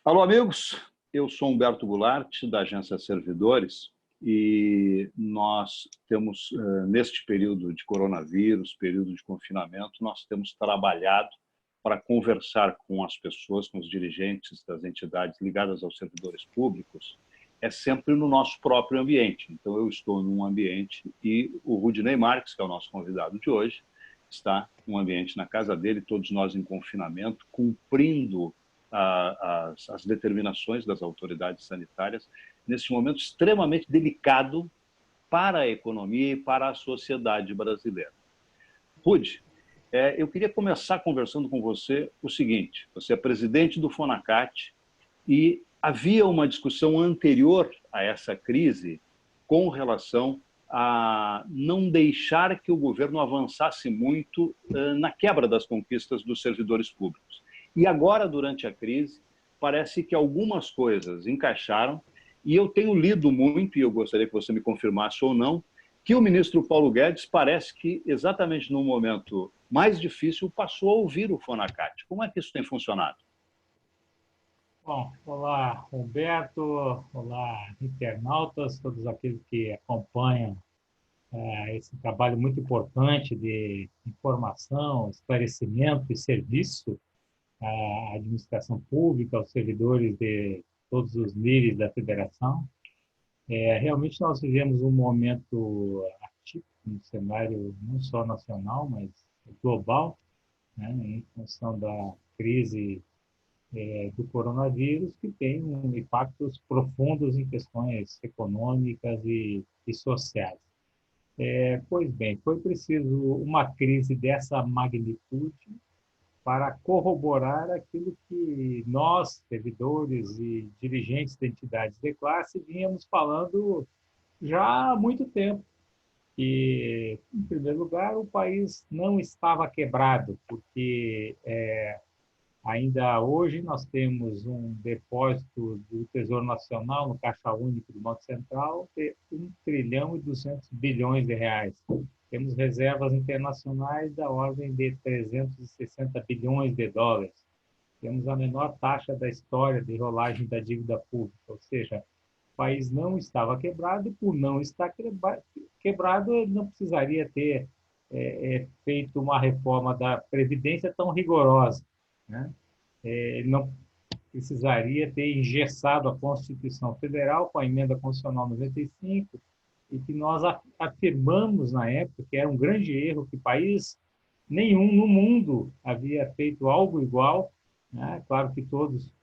Alô, amigos. Eu sou Humberto Goulart, da Agência Servidores, e nós temos, neste período de coronavírus, período de confinamento, nós temos trabalhado para conversar com as pessoas, com os dirigentes das entidades ligadas aos servidores públicos, é sempre no nosso próprio ambiente. Então, eu estou num ambiente e o Rudinei Marques, que é o nosso convidado de hoje, está num ambiente na casa dele, todos nós em confinamento, cumprindo as determinações das autoridades sanitárias, nesse momento extremamente delicado para a economia e para a sociedade brasileira. Rude, eu queria começar conversando com você o seguinte: você é presidente do FONACAT e havia uma discussão anterior a essa crise com relação a não deixar que o governo avançasse muito na quebra das conquistas dos servidores públicos. E agora, durante a crise, parece que algumas coisas encaixaram, e eu tenho lido muito, e eu gostaria que você me confirmasse ou não, que o ministro Paulo Guedes parece que, exatamente no momento mais difícil, passou a ouvir o FONACAT. Como é que isso tem funcionado? Bom, olá, Humberto, olá, internautas, todos aqueles que acompanham esse trabalho muito importante de informação, esclarecimento e serviço à administração pública, aos servidores de todos os níveis da federação. Realmente nós vivemos um momento atípico no cenário não só nacional, mas global, né, em função da crise do coronavírus, que tem impactos profundos em questões econômicas e sociais. Pois bem, foi preciso uma crise dessa magnitude para corroborar aquilo que nós, servidores e dirigentes de entidades de classe, vínhamos falando já há muito tempo. E, em primeiro lugar, o país não estava quebrado, porque ainda hoje nós temos um depósito do Tesouro Nacional no Caixa Único do Banco Central de 1 trilhão e 200 bilhões de reais. Temos reservas internacionais da ordem de 360 bilhões de dólares. Temos a menor taxa da história de rolagem da dívida pública, ou seja, o país não estava quebrado e, por não estar quebrado, ele não precisaria ter feito uma reforma da Previdência tão rigorosa, né? Ele não precisaria ter engessado a Constituição Federal com a Emenda Constitucional 95, e que nós afirmamos na época que era um grande erro, que país nenhum no mundo havia feito algo igual, né? Claro que todos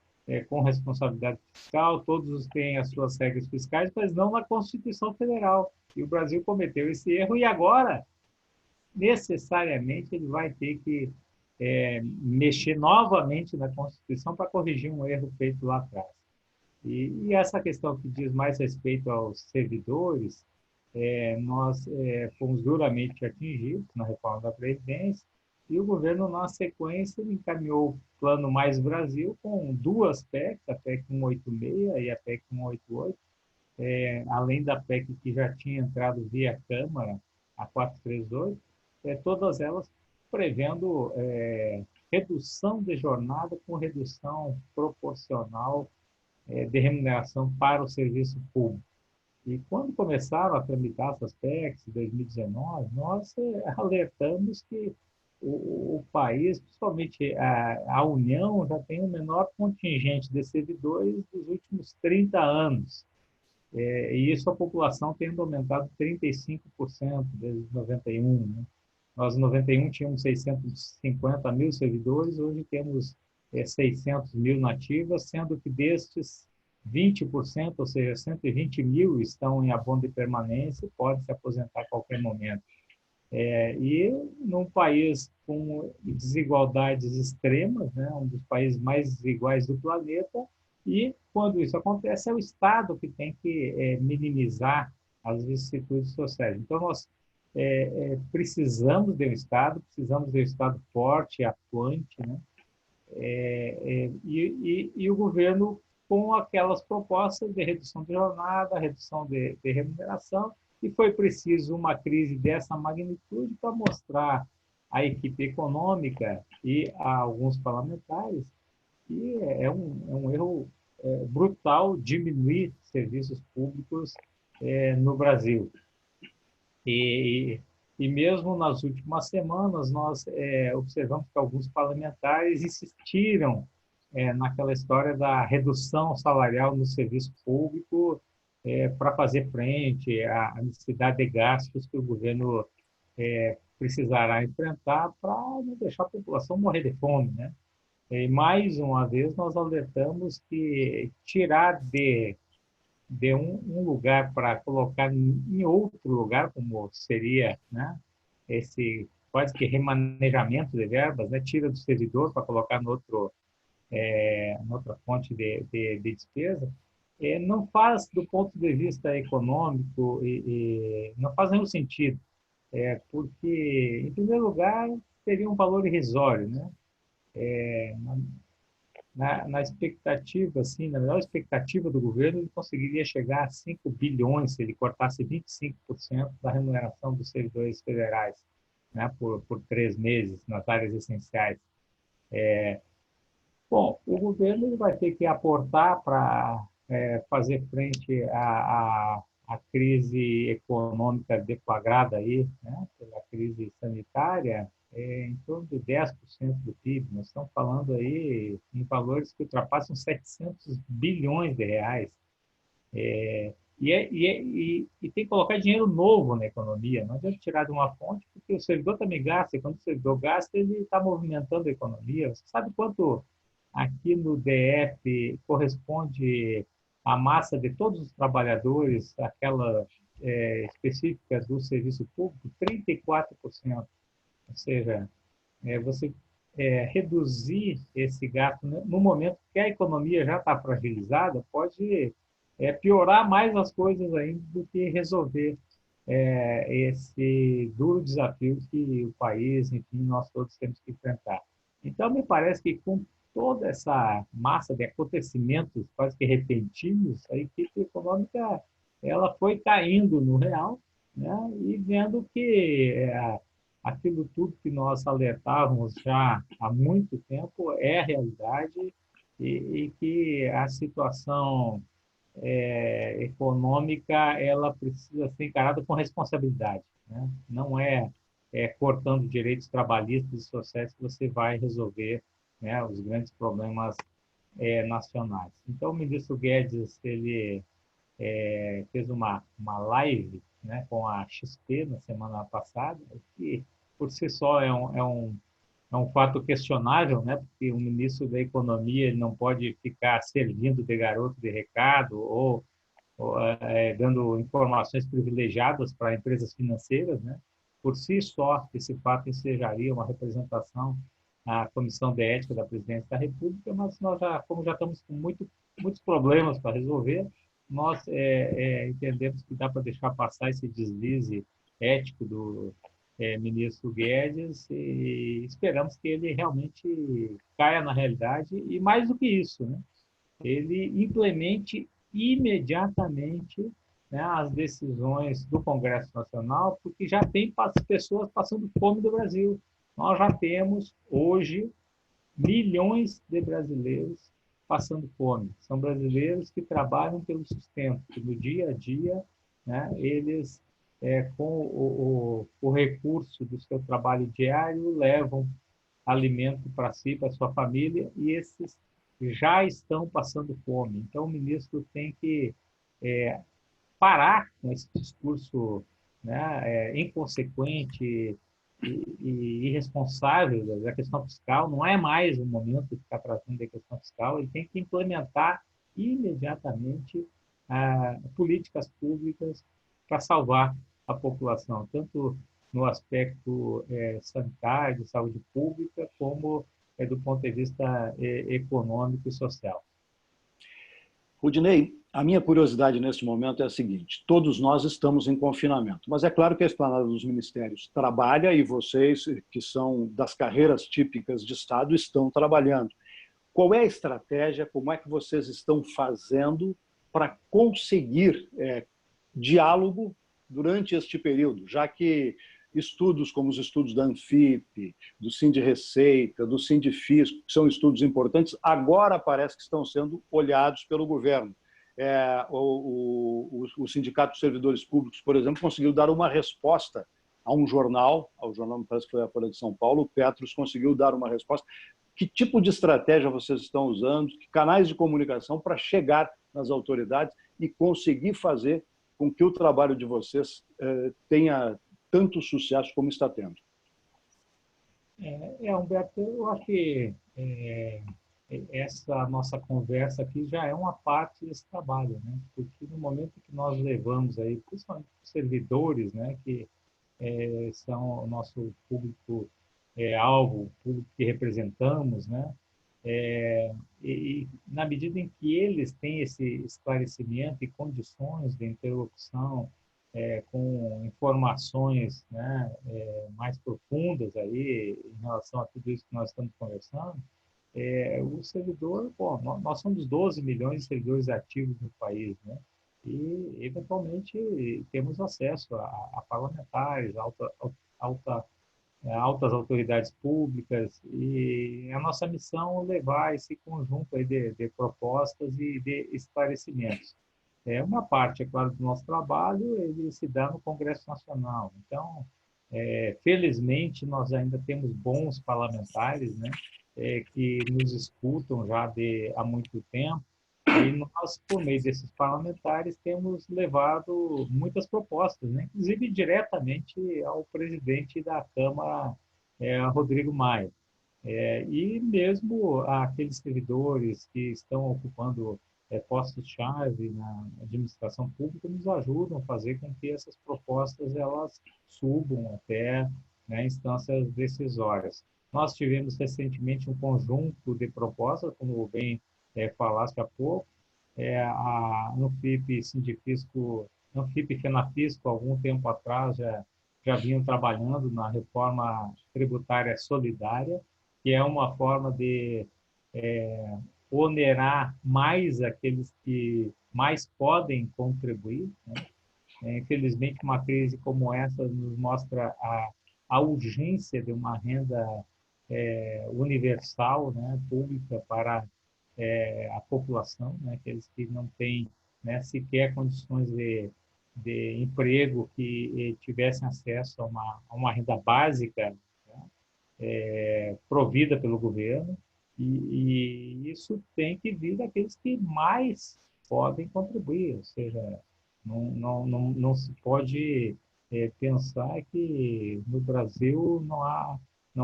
com responsabilidade fiscal, todos têm as suas regras fiscais, mas não na Constituição Federal. E o Brasil cometeu esse erro, e agora, necessariamente, ele vai ter que mexer novamente na Constituição para corrigir um erro feito lá atrás. E essa questão que diz mais respeito aos servidores, nós fomos duramente atingidos na reforma da Previdência, e o governo, na sequência, encaminhou o Plano Mais Brasil com duas PECs, a PEC 186 e a PEC 188, além da PEC que já tinha entrado via Câmara, a 438, todas elas prevendo redução de jornada com redução proporcional de remuneração para o serviço público. E quando começaram a tramitar essas PECs em 2019, nós alertamos que o país, principalmente a União, já tem o menor contingente de servidores dos últimos 30 anos. E isso a população tendo aumentado 35% desde 91, né? Nós, em 91, tínhamos 650 mil servidores, hoje temos 600 mil nativas, sendo que destes, 20%, ou seja, 120 mil, estão em abono de permanência e podem se aposentar a qualquer momento. E num país com desigualdades extremas, né, um dos países mais desiguais do planeta, e quando isso acontece, é o Estado que tem que minimizar as vicissitudes sociais. Então, nós precisamos de um Estado forte, atuante, né? E o governo com aquelas propostas de redução de jornada, redução de remuneração, e foi preciso uma crise dessa magnitude para mostrar à equipe econômica e a alguns parlamentares E é um erro brutal diminuir serviços públicos no Brasil. E, e mesmo nas últimas semanas, nós observamos que alguns parlamentares insistiram naquela história da redução salarial no serviço público para fazer frente à necessidade de gastos que o governo precisará enfrentar para não deixar a população morrer de fome, né? E mais uma vez nós alertamos que tirar de um lugar para colocar em outro lugar, como seria, né, esse quase que remanejamento de verbas, né, tira do servidor para colocar no outro, noutra fonte de despesa, não faz, do ponto de vista econômico, não faz nenhum sentido, porque, em primeiro lugar, teria um valor irrisório, né? Na expectativa, assim, na melhor expectativa do governo, ele conseguiria chegar a 5 bilhões se ele cortasse 25% da remuneração dos servidores federais, né, por 3 meses nas áreas essenciais. Bom, o governo ele vai ter que aportar para fazer frente à crise econômica deflagrada aí, né, pela crise sanitária, em torno de 10% do PIB. Nós estamos falando aí em valores que ultrapassam 700 bilhões de reais. E tem que colocar dinheiro novo na economia, não adianta tirar de uma fonte, porque o servidor também gasta, e quando o servidor gasta, ele está movimentando a economia. Você sabe quanto aqui no DF corresponde à massa de todos os trabalhadores, aquela específica do serviço público? 34%. Ou seja, você reduzir esse gasto no momento que a economia já está fragilizada pode piorar mais as coisas ainda do que resolver esse duro desafio que o país, enfim, nós todos temos que enfrentar. Então, me parece que com toda essa massa de acontecimentos quase que repentinos, a equipe econômica ela foi caindo no real, né? E vendo que aquilo tudo que nós alertávamos já há muito tempo é realidade e que a situação econômica ela precisa ser encarada com responsabilidade, né? Não cortando direitos trabalhistas e sociais que você vai resolver, né, os grandes problemas nacionais. Então, o ministro Guedes ele fez uma live, né, com a XP na semana passada, que por si só é um fato questionável, né, porque o ministro da Economia ele não pode ficar servindo de garoto de recado ou dando informações privilegiadas para empresas financeiras, né? Por si só, esse fato ensejaria uma representação à Comissão de Ética da Presidência da República, mas nós como já estamos com muitos problemas para resolver, nós entendemos que dá para deixar passar esse deslize ético do ministro Guedes e esperamos que ele realmente caia na realidade e, mais do que isso, né, ele implemente imediatamente, né, as decisões do Congresso Nacional, porque já tem pessoas passando fome no Brasil. Nós já temos, hoje, milhões de brasileiros passando fome. São brasileiros que trabalham pelo sustento, que no dia a dia, né, eles, com o recurso do seu trabalho diário, levam alimento para si, para sua família, e esses já estão passando fome. Então, o ministro tem que parar com esse discurso, né, inconsequente e irresponsável da questão fiscal. Não é mais o momento de ficar tratando da questão fiscal, ele tem que implementar imediatamente políticas públicas para salvar a população, tanto no aspecto sanitário, de saúde pública, como do ponto de vista econômico e social. Rudinei, a minha curiosidade neste momento é a seguinte: todos nós estamos em confinamento, mas é claro que a Esplanada dos Ministérios trabalha e vocês, que são das carreiras típicas de Estado, estão trabalhando. Qual é a estratégia, como é que vocês estão fazendo para conseguir diálogo durante este período, já que estudos como os estudos da Anfip, do Sindreceita, do Sindifisco, que são estudos importantes, agora parece que estão sendo olhados pelo governo. O Sindicato dos Servidores Públicos, por exemplo, conseguiu dar uma resposta a um jornal, ao jornal, me parece que foi a Folha de São Paulo, o Petros conseguiu dar uma resposta. Que tipo de estratégia vocês estão usando, que canais de comunicação para chegar nas autoridades e conseguir fazer com que o trabalho de vocês tenha tanto sucesso como está tendo? Humberto, eu acho que essa nossa conversa aqui já é uma parte desse trabalho, né? Porque no momento que nós levamos aí, principalmente os servidores, né, que são o nosso público alvo, o público que representamos, né? Na medida em que eles têm esse esclarecimento e condições de interlocução com informações, né, mais profundas aí em relação a tudo isso que nós estamos conversando, o servidor, bom, nós somos 12 milhões de servidores ativos no país, né? E, eventualmente, temos acesso a parlamentares, altas autoridades públicas, e a nossa missão é levar esse conjunto aí de propostas e de esclarecimentos. Uma parte, é claro, do nosso trabalho, ele se dá no Congresso Nacional. Então, felizmente, nós ainda temos bons parlamentares, né, que nos escutam já há muito tempo, e nós, por meio desses parlamentares, temos levado muitas propostas, né, inclusive diretamente ao presidente da Câmara, Rodrigo Maia. E mesmo aqueles servidores que estão ocupando postos-chave na administração pública nos ajudam a fazer com que essas propostas elas subam até, né, instâncias decisórias. Nós tivemos recentemente um conjunto de propostas, como bem falaste há pouco, a Anfip, Sindifisco, Anfip e Fenafisco, algum tempo atrás, já vinham trabalhando na reforma tributária solidária, que é uma forma de onerar mais aqueles que mais podem contribuir, né? Infelizmente, uma crise como essa nos mostra a urgência de uma renda universal, né, pública para a população, né, aqueles que não têm, né, sequer condições de emprego, que tivessem acesso a uma renda básica, né, provida pelo governo, e isso tem que vir daqueles que mais podem contribuir, ou seja, não se pode pensar que no Brasil não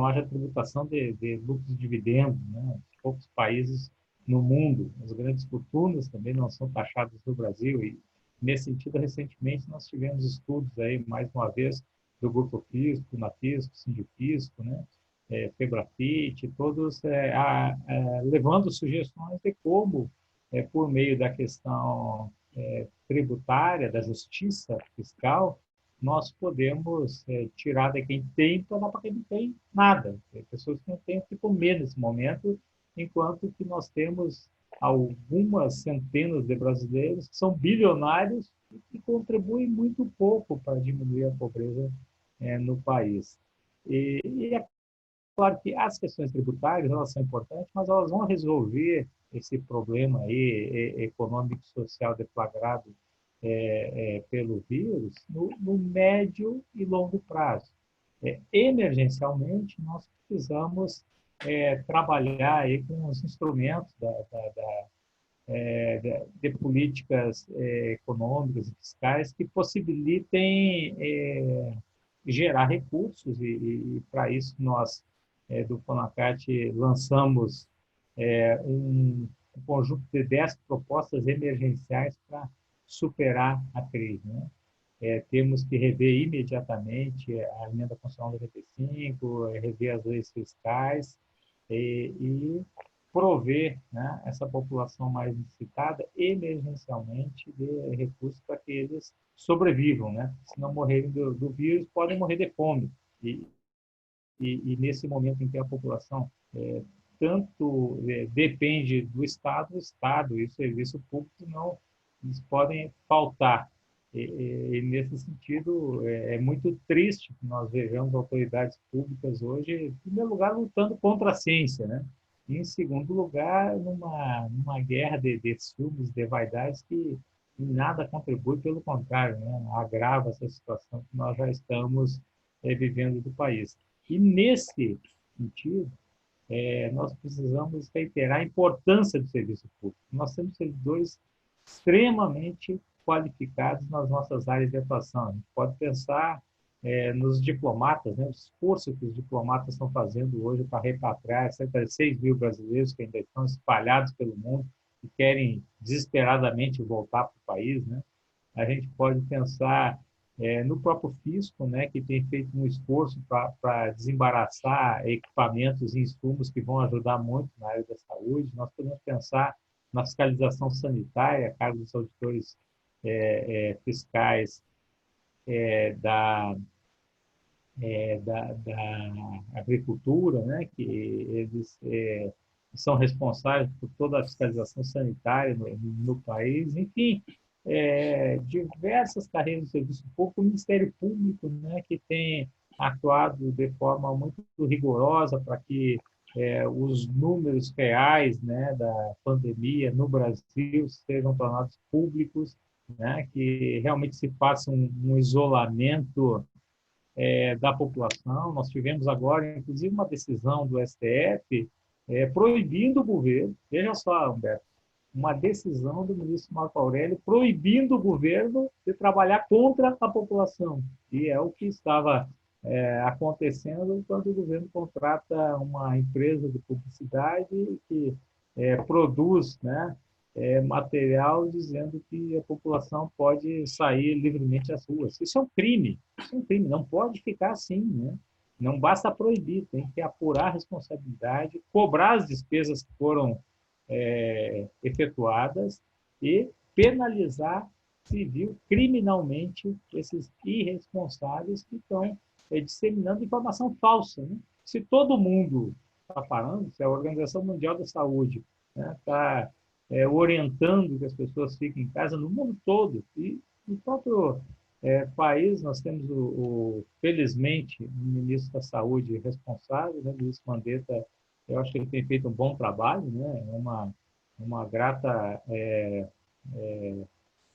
haja tributação de lucros e dividendos, né? Poucos países no mundo, as grandes fortunas também não são taxadas no Brasil, e nesse sentido, recentemente nós tivemos estudos aí, mais uma vez, do Grupo Fisco, Nafisco, Sindifisco, né? Febrafit, todos levando sugestões de como, por meio da questão tributária, da justiça fiscal, nós podemos tirar de quem tem para dar para quem não tem nada. Tem pessoas que não têm o que comer nesse momento, enquanto que nós temos algumas centenas de brasileiros que são bilionários e que contribuem muito pouco para diminuir a pobreza no país. E é claro que as questões tributárias elas são importantes, mas elas vão resolver esse problema aí econômico e social deflagrado pelo vírus no médio e longo prazo. Emergencialmente, nós precisamos trabalhar aí com os instrumentos de políticas econômicas e fiscais que possibilitem gerar recursos, e para isso nós, do Fonacate, lançamos um conjunto de 10 propostas emergenciais para superar a crise, né? Temos que rever imediatamente a emenda constitucional 95, rever as leis fiscais e prover, né, essa população mais necessitada emergencialmente de recursos para que eles sobrevivam, né? Se não morrerem do vírus, podem morrer de fome. E nesse momento em que a população tanto depende do Estado e o serviço público não, eles podem faltar. E nesse sentido, é muito triste que nós vejamos autoridades públicas hoje, em primeiro lugar, lutando contra a ciência, né? E, em segundo lugar, numa guerra de ciúmes, de vaidades que em nada contribui, pelo contrário, né? Agrava essa situação que nós já estamos vivendo do país. E, nesse sentido, nós precisamos reiterar a importância do serviço público. Nós temos servidores extremamente qualificados nas nossas áreas de atuação. A gente pode pensar nos diplomatas, né, o esforço que os diplomatas estão fazendo hoje para repatriar cerca de 6 mil brasileiros que ainda estão espalhados pelo mundo e querem desesperadamente voltar para o país, né? A gente pode pensar no próprio fisco, né, que tem feito um esforço para desembaraçar equipamentos e insumos que vão ajudar muito na área da saúde. Nós podemos pensar na fiscalização sanitária, a cargo dos auditores fiscais da, da agricultura, né, que eles são responsáveis por toda a fiscalização sanitária no país. Enfim, diversas carreiras do serviço público, o Ministério Público, né, que tem atuado de forma muito rigorosa para que os números reais, né, da pandemia no Brasil sejam tornados públicos, né, que realmente se faça um isolamento da população. Nós tivemos agora, inclusive, uma decisão do STF proibindo o governo, veja só, Humberto, uma decisão do ministro Marco Aurélio proibindo o governo de trabalhar contra a população. E é o que estava acontecendo quando o governo contrata uma empresa de publicidade que produz, né, material dizendo que a população pode sair livremente às ruas. Isso é um crime. Isso é um crime. Não pode ficar assim, né? Não basta proibir, tem que apurar a responsabilidade, cobrar as despesas que foram efetuadas e penalizar civil, criminalmente, esses irresponsáveis que estão disseminando informação falsa. Né? Se todo mundo está parando, se a Organização Mundial da Saúde está orientando que as pessoas fiquem em casa no mundo todo, e no próprio país nós temos, felizmente, o ministro da Saúde responsável, né, Luiz Mandetta. Eu acho que ele tem feito um bom trabalho, né? Uma grata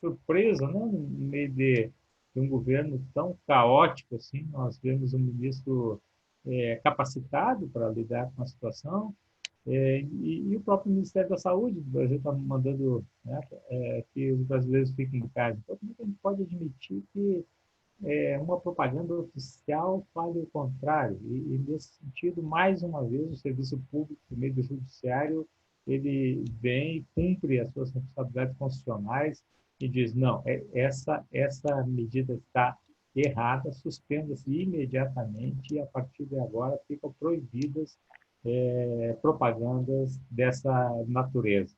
surpresa, né? No meio de um governo tão caótico assim, nós vemos um ministro capacitado para lidar com a situação, e o próprio Ministério da Saúde do Brasil está mandando, né, que os brasileiros fiquem em casa. Então, como é que a gente pode admitir que uma propaganda oficial fale o contrário? E, nesse sentido, mais uma vez, o serviço público, por meio do judiciário, ele vem e cumpre as suas responsabilidades constitucionais e diz, não, essa medida está errada, suspenda-se imediatamente e, a partir de agora, ficam proibidas propagandas dessa natureza.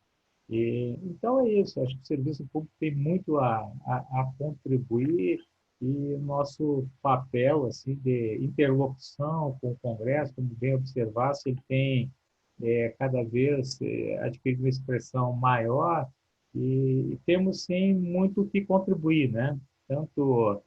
Então, é isso. Acho que o serviço público tem muito a contribuir, e nosso papel assim de interlocução com o Congresso, como bem observasse, ele tem cada vez adquirido uma expressão maior, e temos sim muito o que contribuir, né? Tanto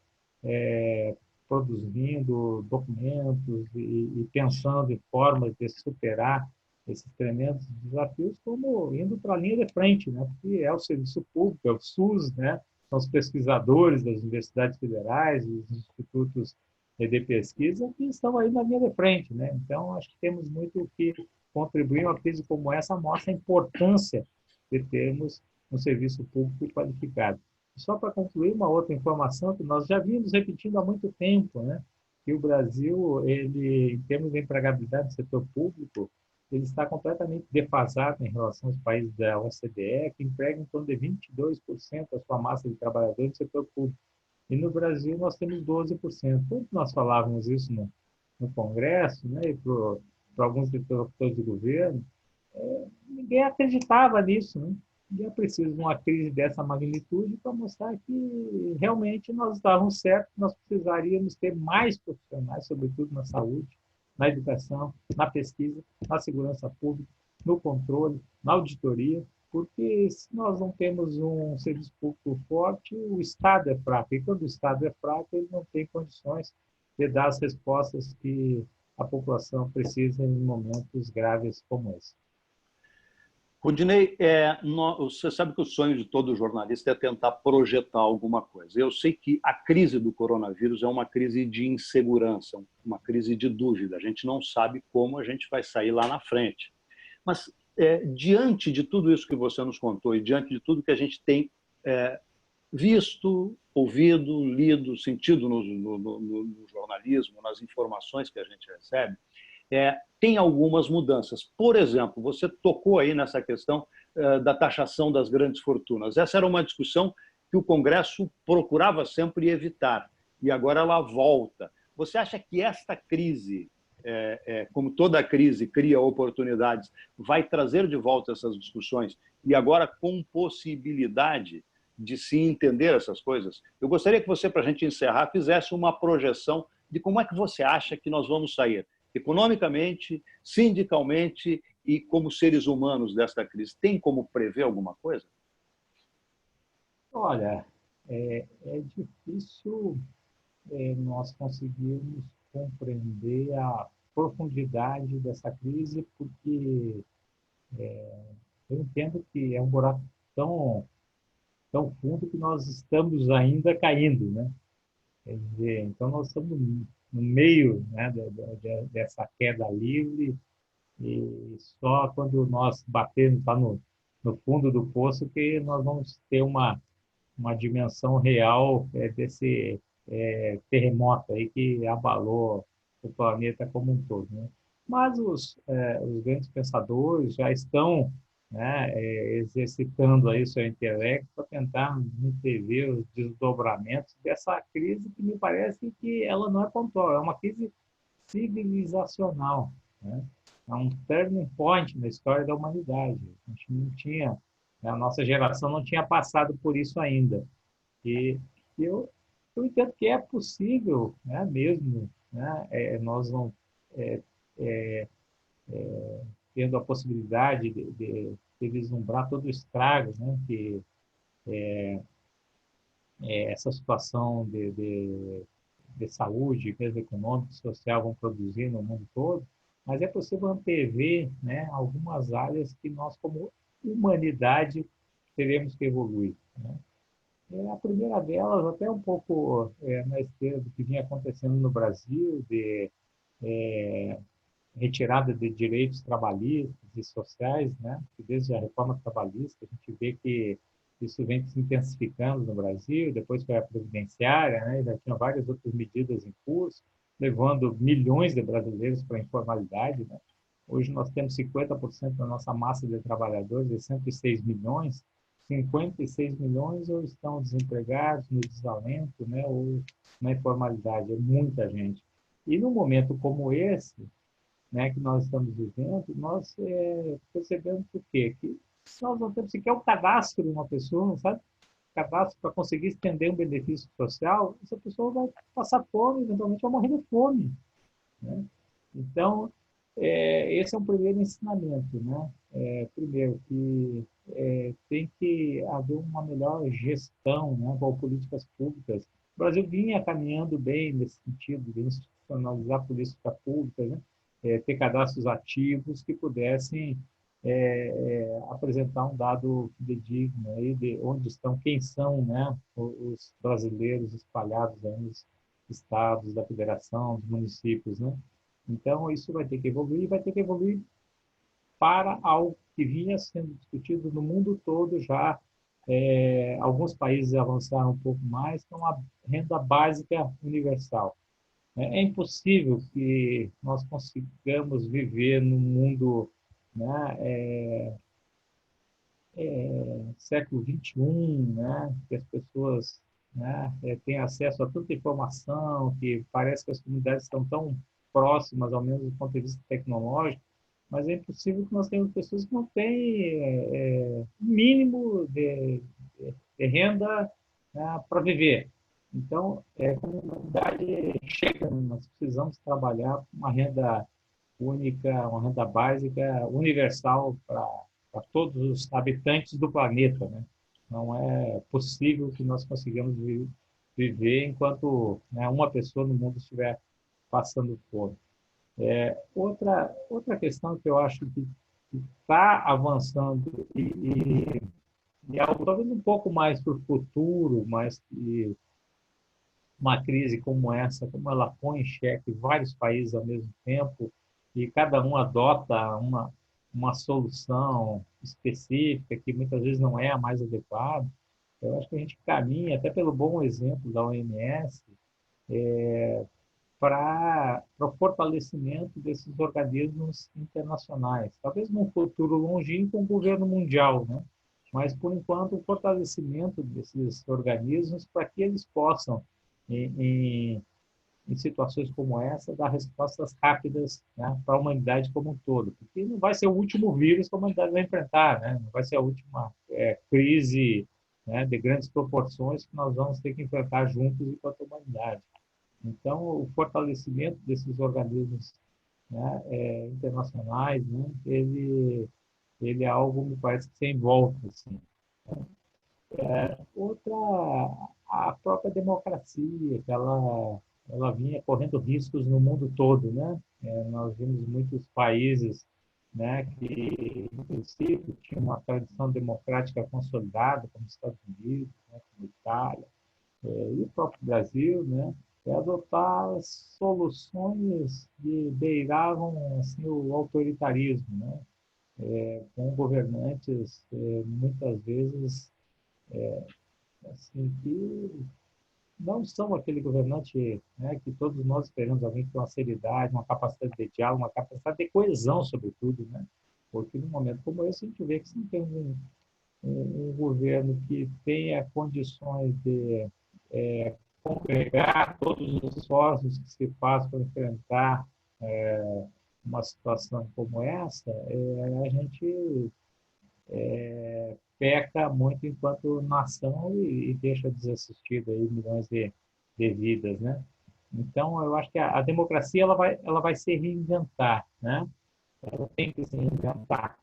produzindo documentos e pensando em formas de superar esses tremendos desafios, como indo para a linha de frente, né? Porque é o serviço público, é o SUS, né? São os pesquisadores das universidades federais, os institutos de pesquisa que estão aí na linha de frente, né? Então, acho que temos muito o que contribuir. Uma crise como essa mostra a importância de termos um serviço público qualificado. Só para concluir, uma outra informação que nós já vimos repetindo há muito tempo, né? Que o Brasil, ele, em termos de empregabilidade do setor público, ele está completamente defasado em relação aos países da OCDE, que empregam em torno de 22% da sua massa de trabalhadores no setor público. E no Brasil nós temos 12%. Quando nós falávamos isso no Congresso, né, e para alguns interlocutores do governo, ninguém acreditava nisso, né? E é preciso uma crise dessa magnitude para mostrar que realmente nós estávamos certos, nós precisaríamos ter mais profissionais, sobretudo na saúde, na educação, na pesquisa, na segurança pública, no controle, na auditoria. Porque se nós não temos um serviço público forte, o Estado é fraco. E quando o Estado é fraco, ele não tem condições de dar as respostas que a população precisa em momentos graves como esse. Rudinei, você sabe que o sonho de todo jornalista é tentar projetar alguma coisa. Eu sei que a crise do coronavírus é uma crise de insegurança, uma crise de dúvida. A gente não sabe como a gente vai sair lá na frente. Mas, diante de tudo isso que você nos contou e diante de tudo que a gente tem visto, ouvido, lido, sentido no jornalismo, nas informações que a gente recebe, tem algumas mudanças. Por exemplo, você tocou aí nessa questão da taxação das grandes fortunas. Essa era uma discussão que o Congresso procurava sempre evitar, e agora ela volta. Você acha que esta crise, como toda crise cria oportunidades, vai trazer de volta essas discussões, e agora com possibilidade de se entender essas coisas? Eu gostaria que você, para a gente encerrar, fizesse uma projeção de como é que você acha que nós vamos sair economicamente, sindicalmente e como seres humanos desta crise. Tem como prever alguma coisa? Olha, é difícil nós conseguirmos compreender a profundidade dessa crise, porque eu entendo que é um buraco tão fundo que nós estamos ainda caindo, né? Quer dizer, então nós estamos no meio, né, dessa queda livre, e só quando nós batermos lá no fundo do poço que nós vamos ter uma dimensão real desse terremoto aí que abalou o planeta como um todo, né? Mas os grandes pensadores já estão, né, exercitando aí seu intelecto para tentar antever os desdobramentos dessa crise que me parece que ela não é pontual, é uma crise civilizacional, né? É um turning point na história da humanidade. A gente não tinha, a nossa geração não tinha passado por isso ainda. E eu entendo que é possível, né, mesmo, né, nós não é, é, tendo a possibilidade de vislumbrar todo o estrago, né, que essa situação de saúde, mesmo econômica e social, vão produzir no mundo todo, mas é possível antever, né, algumas áreas que nós, como humanidade, teremos que evoluir, né? A primeira delas, até um pouco na esteira do que vinha acontecendo no Brasil, de retirada de direitos trabalhistas e sociais, né? Desde a reforma trabalhista, a gente vê que isso vem se intensificando no Brasil, depois foi a previdenciária, né? E já tinha várias outras medidas em curso, levando milhões de brasileiros para a informalidade, né? Hoje nós temos 50% da nossa massa de trabalhadores, de 106 milhões, 56 milhões ou estão desempregados, no desalento, né? Ou na informalidade, é muita gente. E num momento como esse, né, que nós estamos vivendo, nós percebemos o quê? Que nós não temos sequer o cadastro de uma pessoa, não sabe? Cadastro para conseguir estender um benefício social, essa pessoa vai passar fome, eventualmente vai morrer de fome, né? Então, esse é um primeiro ensinamento, né? Primeiro, que tem que haver uma melhor gestão, né, com políticas públicas. O Brasil vinha caminhando bem nesse sentido de institucionalizar políticas públicas, né? Ter cadastros ativos que pudessem apresentar um dado fidedigno aí de onde estão, quem são, né, os brasileiros espalhados aí nos estados da federação, dos municípios, né? Então, isso vai ter que evoluir para algo que vinha sendo discutido no mundo todo já. Alguns países avançaram um pouco mais, que é uma renda básica universal. É impossível que nós consigamos viver num mundo, né, século XXI, né, que as pessoas, né, têm acesso a tanta informação, que parece que as comunidades estão tão próximas, ao menos do ponto de vista tecnológico, mas é impossível que nós tenhamos pessoas que não têm mínimo de renda, né, para viver. Então, como a humanidade chega, nós precisamos trabalhar com uma renda única, uma renda básica universal para todos os habitantes do planeta, né? Não é possível que nós consigamos viver enquanto, né, uma pessoa no mundo estiver passando fome. Outra questão que eu acho que está avançando e é algo talvez um pouco mais para o futuro, mas que uma crise como essa, como ela põe em xeque vários países ao mesmo tempo e cada um adota uma solução específica que muitas vezes não é a mais adequada, eu acho que a gente caminha, até pelo bom exemplo da OMS, para o fortalecimento desses organismos internacionais. Talvez num futuro longínquo, um governo mundial, né? Mas, por enquanto, o fortalecimento desses organismos para que eles possam, em situações como essa, dar respostas rápidas, né, para a humanidade como um todo. Porque não vai ser o último vírus que a humanidade vai enfrentar, né? Não vai ser a última crise, né, de grandes proporções que nós vamos ter que enfrentar juntos enquanto humanidade. Então, o fortalecimento desses organismos, né, internacionais, né, ele é algo, me parece, que sem volta. Assim. Outra, a própria democracia, que ela vinha correndo riscos no mundo todo. Né? Nós vimos muitos países, né, que, no princípio, tinham uma tradição democrática consolidada, como os Estados Unidos, né, como a Itália, e o próprio Brasil, né, adotar soluções que beiravam assim, o autoritarismo, né, com governantes muitas vezes assim, que não são aquele governante, né, que todos nós esperamos, alguém que tem uma seriedade, uma capacidade de diálogo, uma capacidade de coesão, sobretudo, né? Porque num momento como esse a gente vê que se não tem um governo que tenha condições de congregar todos os esforços que se faz para enfrentar uma situação como essa, a gente peca muito enquanto nação e deixa desassistido aí milhões de vidas, né? Então, eu acho que a democracia ela vai se reinventar, né? Ela tem que se reinventar.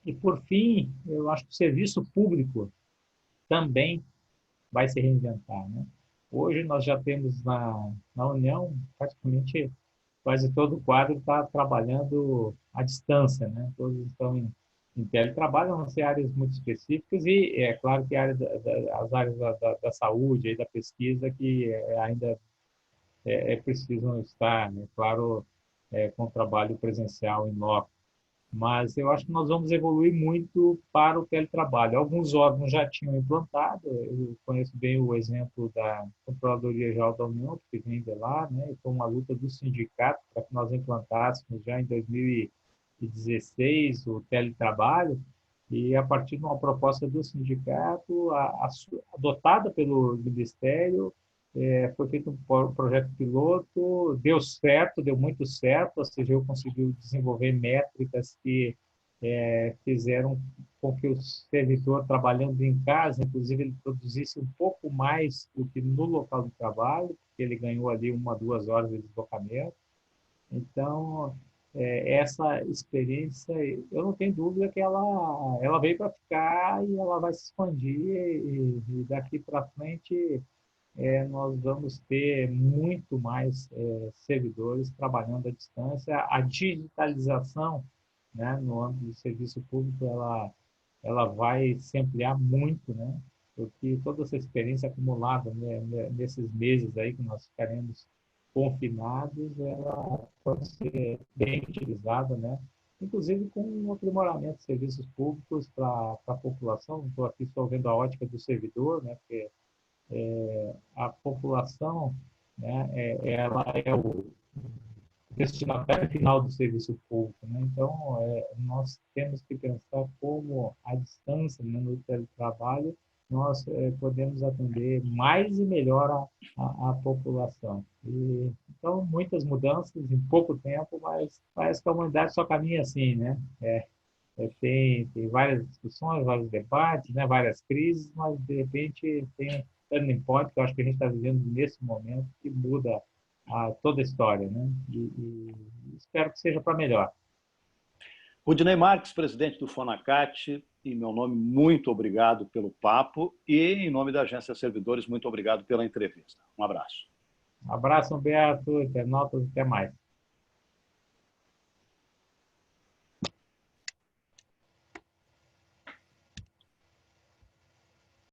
E, por fim, eu acho que o serviço público também vai se reinventar, né? Hoje nós já temos na União praticamente quase todo o quadro está trabalhando à distância, né? Todos estão em teletrabalho, vão ser áreas muito específicas e é claro que as áreas da saúde e da pesquisa que ainda precisam estar, né? Claro, com trabalho presencial em loco. Mas eu acho que nós vamos evoluir muito para o teletrabalho. Alguns órgãos já tinham implantado, eu conheço bem o exemplo da Controladoria Geral da União, que vem de lá, né? E foi uma luta do sindicato para que nós implantássemos já em 2016 o teletrabalho, e a partir de uma proposta do sindicato, adotada pelo Ministério, foi feito um projeto piloto, deu certo, deu muito certo, ou seja, eu consegui desenvolver métricas que fizeram com que o servidor, trabalhando em casa, inclusive, ele produzisse um pouco mais do que no local de trabalho, porque ele ganhou ali 1 a 2 horas de deslocamento. Então, essa experiência, eu não tenho dúvida que ela veio para ficar e ela vai se expandir e daqui para frente nós vamos ter muito mais servidores trabalhando à distância. A digitalização, né, no âmbito do serviço público, ela vai se ampliar muito, né, porque toda essa experiência acumulada, né, nesses meses aí que nós ficaremos confinados, ela pode ser bem utilizada, né, inclusive com o aprimoramento de serviços públicos para a população. Estou aqui só vendo a ótica do servidor, né, porque a população, né, ela é o destinatário final do serviço público. Né? Então, nós temos que pensar como a distância, né, no teletrabalho, nós podemos atender mais e melhor a população. Então, muitas mudanças em pouco tempo, mas parece que a humanidade só caminha assim, né? Tem várias discussões, vários debates, né, várias crises, mas de repente tem um turning point que eu acho que a gente está vivendo nesse momento que muda toda a história, né? E espero que seja para melhor. Rudinei Marques, presidente do Fonacat, em meu nome, muito obrigado pelo papo e, em nome da Agência Servidores, muito obrigado pela entrevista. Um abraço. Um abraço, Humberto, internautas, até mais.